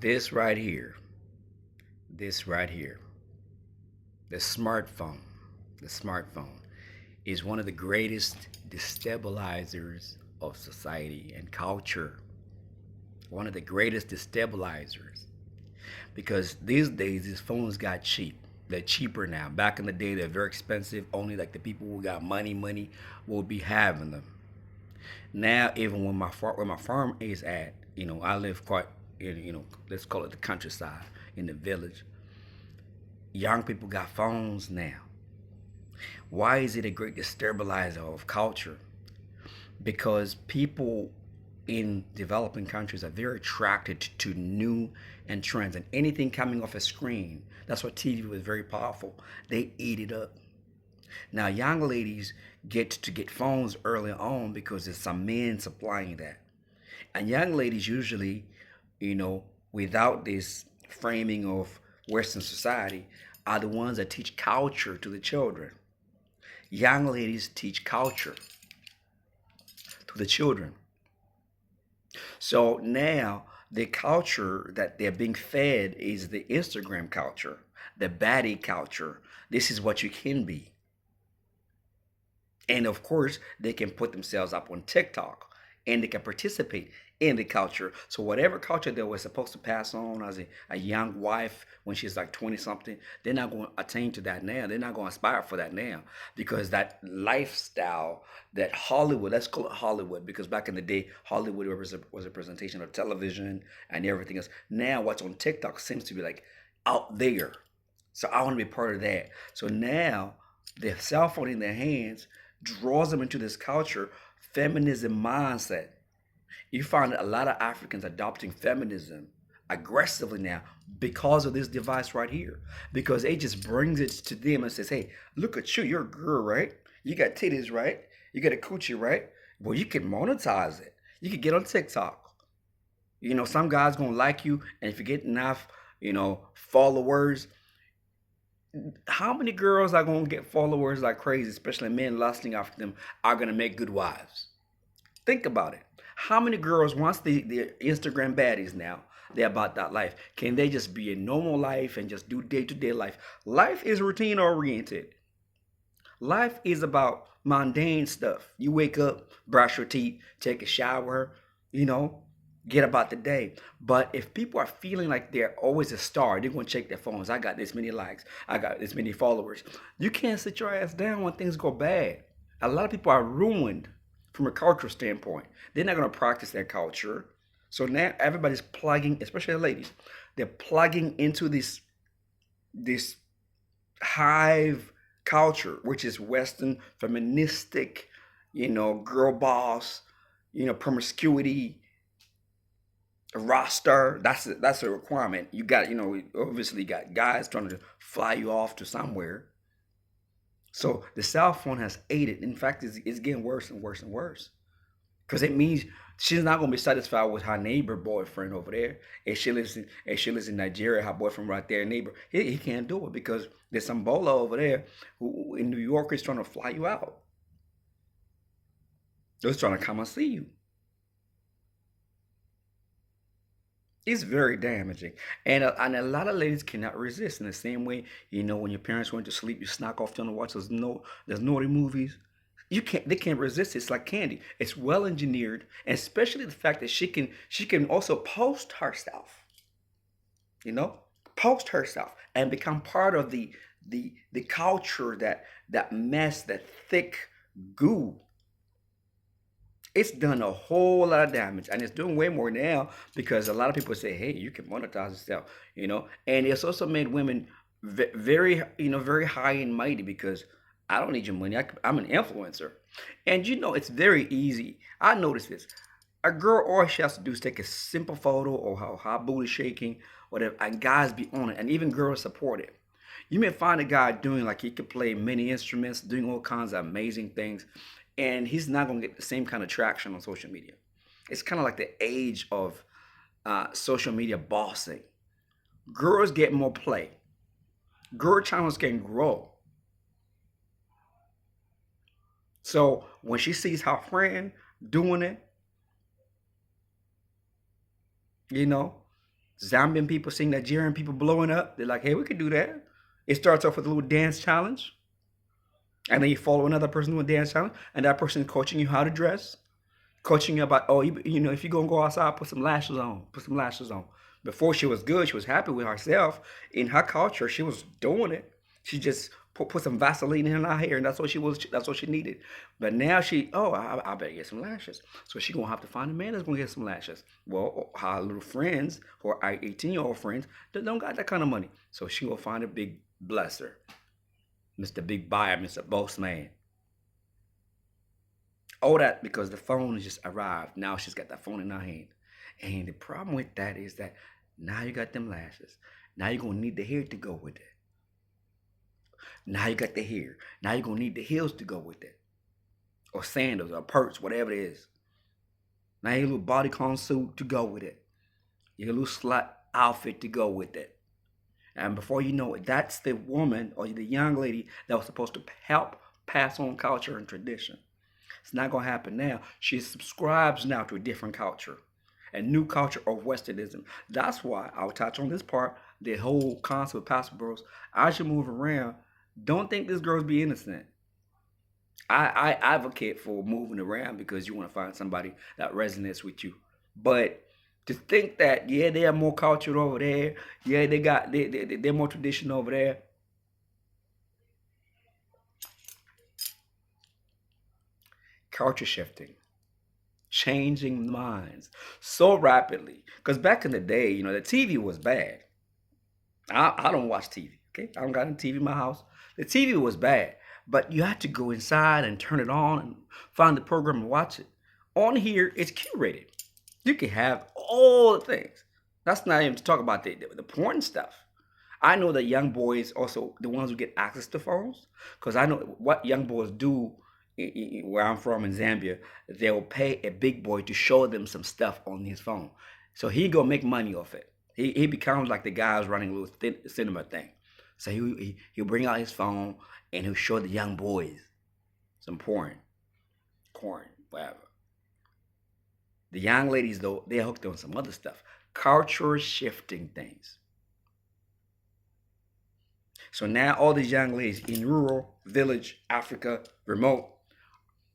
This right here, this right here, the smartphone, the smartphone is one of the greatest destabilizers of society and culture. One of the greatest destabilizers. Because these days, these phones got cheap. They're cheaper now. Back in the day, they're very expensive. Only like the people who got money will be having them. Now, even when where my farm is at, I live quite in, let's call it the countryside in the village. Young people got phones now. Why is it a great destabilizer of culture? Because people in developing countries are very attracted to new and trends and anything coming off a screen. That's why TV was very powerful. They eat it up. Now, young ladies get phones early on because there's some men supplying that. And young ladies usually, without this framing of Western society, are the ones that teach culture to the children. Young ladies teach culture to the children. So now the culture that they're being fed is the Instagram culture, the baddie culture. This is what you can be. And of course, they can put themselves up on TikTok and they can participate in the culture. So whatever culture they were supposed to pass on as a young wife when she's like 20 something, they're not going to attain to that now. They're not going to aspire for that now because that lifestyle that Hollywood, let's call it Hollywood, because back in the day, Hollywood was a presentation of television and everything else. Now what's on TikTok seems to be like out there. So I want to be part of that. So now their cell phone in their hands draws them into this culture, feminism mindset. You find a lot of Africans adopting feminism aggressively now because of this device right here. Because it just brings it to them and says, hey, look at you. You're a girl, right? You got titties, right? You got a coochie, right? Well, you can monetize it. You can get on TikTok. Some guys gonna like you, and if you get enough, followers, how many girls are gonna get followers like crazy, especially men lusting after them, are gonna make good wives? Think about it. How many girls, once the Instagram baddies now, they're about that life. Can they just be a normal life and just do day-to-day life? Life is routine oriented. Life is about mundane stuff. You wake up, brush your teeth, take a shower, you know, get about the day. But if people are feeling like they're always a star, they're going to check their phones. I got this many likes. I got this many followers. You can't sit your ass down when things go bad. A lot of people are ruined from a cultural standpoint. They're not going to practice their culture. So now everybody's plugging, especially the ladies, they're plugging into this hive culture, which is Western feministic, girl boss, promiscuity, roster. That's a requirement. You got, obviously got guys trying to fly you off to somewhere. So the cell phone has aided. In fact, it's getting worse and worse and worse. Because it means she's not gonna be satisfied with her neighbor boyfriend over there. If she lives in Nigeria, her boyfriend right there, neighbor, he can't do it because there's some bola over there who in New York is trying to fly you out. They're trying to come and see you. It's very damaging, and a lot of ladies cannot resist. In the same way, when your parents went to sleep, you snuck off to watch those naughty movies. They can't resist it. It's like candy. It's well engineered, and especially the fact that she can also post herself. You know, post herself and become part of the culture that mess, that thick goo. It's done a whole lot of damage, and it's doing way more now because a lot of people say, "Hey, you can monetize yourself," and it's also made women very, very high and mighty because I don't need your money. I'm an influencer, and it's very easy. I noticed this. A girl, all she has to do is take a simple photo or how booty shaking, whatever, and guys be on it, and even girls support it. You may find a guy doing like he could play many instruments, doing all kinds of amazing things, and he's not gonna get the same kind of traction on social media. It's kind of like the age of social media bossing. Girls get more play. Girl channels can grow. So when she sees her friend doing it, you know, Zambian people seeing Nigerian people blowing up. They're like, hey, we could do that. It starts off with a little dance challenge, and then you follow another person doing a dance challenge, and that person is coaching you how to dress, coaching you about, oh, if you're gonna go outside, put some lashes on, put some lashes on. Before she was good, she was happy with herself. In her culture, she was doing it. She just put some Vaseline in her hair, and that's what she needed. But now I better get some lashes. So she gonna have to find a man that's gonna get some lashes. Well, her little friends, or our 18-year-old friends, that don't got that kind of money. So she will find a big blesser, Mr. Big Buyer, Mr. Boss Man. All that because the phone has just arrived. Now she's got that phone in her hand. And the problem with that is that now you got them lashes. Now you're gonna need the hair to go with it. Now you got the hair. Now you're gonna need the heels to go with it. Or sandals or perks, whatever it is. Now your little bodycon suit to go with it. Your little slut outfit to go with it. And before you know it, that's the woman or the young lady that was supposed to help pass on culture and tradition. It's not going to happen now. She subscribes now to a different culture, a new culture of Westernism. That's why I'll touch on this part, the whole concept of pastor bros. As you move around, don't think this girl's be innocent. I advocate for moving around because you want to find somebody that resonates with you. But to think that, yeah, they have more culture over there, yeah, they're more tradition over there. Culture shifting, changing minds so rapidly. Because back in the day, the TV was bad. I don't watch TV. Okay, I don't got any TV in my house. The TV was bad, but you had to go inside and turn it on and find the program and watch it. On here, it's curated. You can have all the things. That's not even to talk about the porn stuff. I know that young boys also the ones who get access to phones, because I know what young boys do where I'm from in Zambia. They'll pay a big boy to show them some stuff on his phone, so he go make money off it. He becomes like the guy who's running a little cinema thing. So he'll bring out his phone and he'll show the young boys some corn, whatever. The young ladies though, they're hooked on some other stuff, culture shifting things. So now all these young ladies in rural, village, Africa, remote,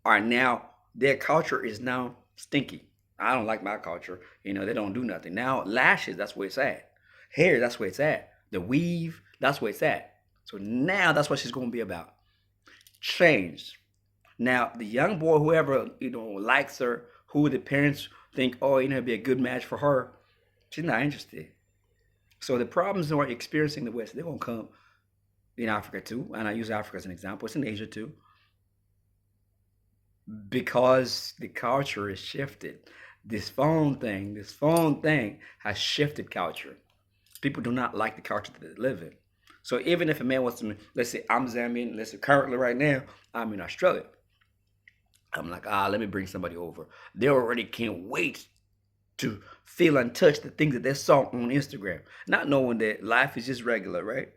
are now, their culture is now stinky. I don't like my culture. They don't do nothing. Now lashes, that's where it's at. Hair, that's where it's at. The weave, that's where it's at. So now that's what she's going to be about. Change. Now the young boy, whoever likes her, who the parents think, oh, it'd be a good match for her, she's not interested. So the problems that we're experiencing in the West, they're gonna come in Africa too, and I use Africa as an example. It's in Asia too, because the culture is shifted. This phone thing has shifted culture. People do not like the culture that they live in. So even if a man wants to, let's say I'm Zambian, let's say currently right now I'm in Australia. I'm like, let me bring somebody over. They already can't wait to feel and touch the things that they saw on Instagram, not knowing that life is just regular, right?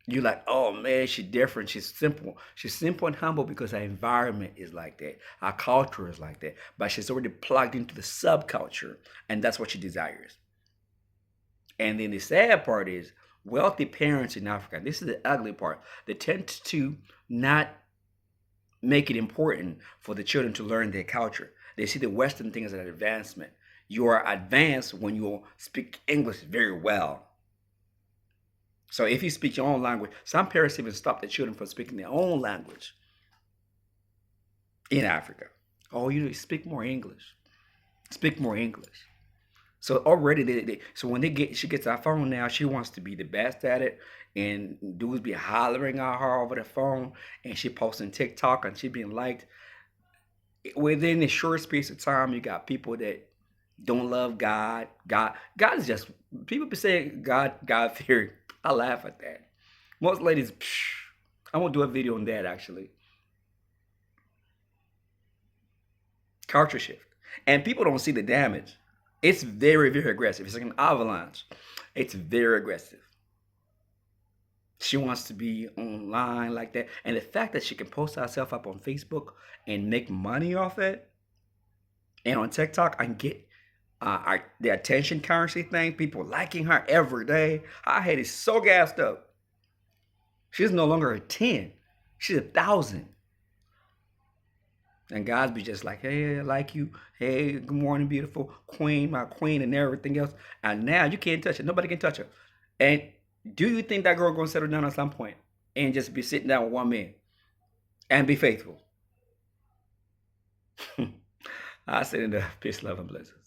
You're like, oh man, she's different. She's simple. She's simple and humble because her environment is like that. Our culture is like that. But she's already plugged into the subculture, and that's what she desires. And then the sad part is wealthy parents in Africa, this is the ugly part, they tend to not make it important for the children to learn their culture. They see the Western thing as an advancement. You are advanced when you speak English very well. So if you speak your own language, some parents even stop their children from speaking their own language in Africa. Oh, you speak more English. Speak more English. So already, so when she gets her phone now, she wants to be the best at it, and dudes be hollering at her over the phone, and she posting TikTok and she being liked. Within a short space of time, you got people that don't love God. God is just, people be saying God theory. I laugh at that. Most ladies, I won't do a video on that actually. Culture shift, and people don't see the damage. It's very, very aggressive. It's like an avalanche. It's very aggressive. She wants to be online like that. And the fact that she can post herself up on Facebook and make money off it, and on TikTok and get the attention currency thing, people liking her every day. Her head is so gassed up. She's no longer a 10. She's 1,000. And guys be just like, hey, I like you. Hey, good morning, beautiful queen, my queen, and everything else. And now you can't touch her. Nobody can touch her. And do you think that girl gonna settle down at some point and just be sitting down with one man and be faithful? I said in the peace, love, and blessings.